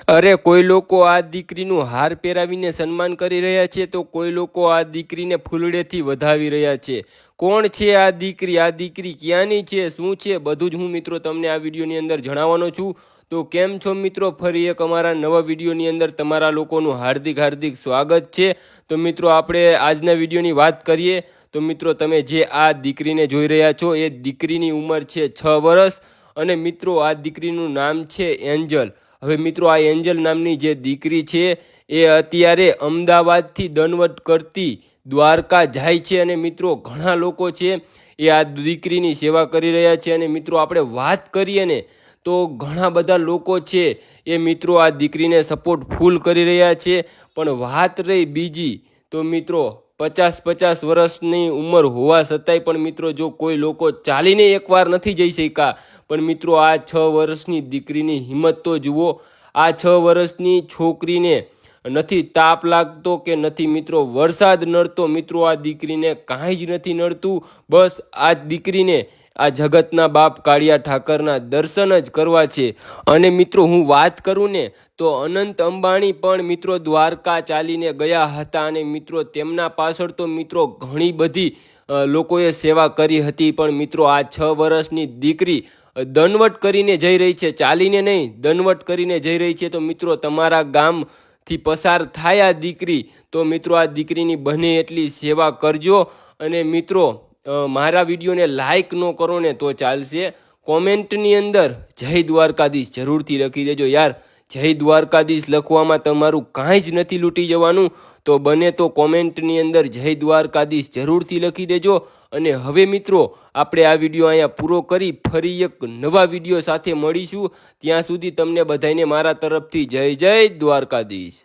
અરે કોઈ લોકો આ દીકરીનું હાર પહેરાવીને સન્માન કરી રહ્યા છે તો કોઈ લોકો આ દીકરીને ફૂલડેથી વધાવી રહ્યા છે। કોણ છે આ દીકરી ક્યાંની છે, શું છે, બધું જ હું મિત્રો તમને આ વિડીયોની અંદર જણાવવાનો છું। તો કેમ છો મિત્રો, ફરી એક અમારા નવા વિડીયોની અંદર તમારા લોકોનું હાર્દિક સ્વાગત છે। તો મિત્રો આપણે આજના વિડીયોની વાત કરીએ તો મિત્રો તમે જે આ દીકરીને જોઈ રહ્યા છો એ દીકરીની ઉંમર છે 6 વર્ષ અને મિત્રો આ દીકરીનું નામ છે એન્જલ। હવે મિત્રો આ એન્જલ નામની જે દીકરી છે એ અત્યારે અમદાવાદથી દંડવત કરતી દ્વારકા જાય છે અને મિત્રો ઘણા લોકો છે એ આ દીકરીની સેવા કરી રહ્યા છે। અને મિત્રો આપણે વાત કરીએ ને તો ઘણા બધા લોકો છે એ મિત્રો આ દીકરીને સપોર્ટ ફૂલ કરી રહ્યા છે। પણ વાત રહી બીજી તો મિત્રો 50 વર્ષની ઉંમર હોવા છતાંય પણ મિત્રો જો કોઈ લોકો ચાલીને એકવાર નથી જઈ શક્યા, પણ મિત્રો આ 6 વર્ષની દીકરીની હિંમત તો જુઓ। આ 6 વર્ષની છોકરીને નથી તાપ લાગતો કે નથી મિત્રો વરસાદ નડતો, મિત્રો આ દીકરીને કાંઈ જ નથી નડતું। બસ આ દીકરીને આ જગતના બાપ કાળિયા ઠાકરના દર્શન જ કરવા છે। અને મિત્રો હું વાત કરું ને તો અનંત અંબાણી પણ મિત્રો દ્વારકા ચાલીને ગયા હતા અને મિત્રો તેમના પાછળ તો મિત્રો ઘણી બધી લોકોએ સેવા કરી હતી। પણ મિત્રો આ 6 વર્ષની દીકરી દંડવત કરીને જઈ રહી છે, ચાલીને નહીં દંડવત કરીને જઈ રહી છે। તો મિત્રો તમારા ગામથી પસાર થાય આ દીકરી તો મિત્રો આ દીકરીની બને એટલી સેવા કરજો। અને મિત્રો મારા વિડીયોને લાઈક ન કરો ને તો ચાલશે, કોમેન્ટની અંદર જય દ્વારકાધીશ જરૂરથી લખી દેજો યાર। જય દ્વારકાધીશ લખવામાં તમારું કાંઈ જ નથી લૂંટી જવાનું, તો બને તો કોમેન્ટની અંદર જય દ્વારકાધીશ જરૂરથી લખી દેજો। અને હવે મિત્રો આપણે આ વિડીયો અહીંયા પૂરો કરી ફરી એક નવા વિડીયો સાથે મળીશું। ત્યાં સુધી તમને બધાને મારા તરફથી જય દ્વારકાધીશ।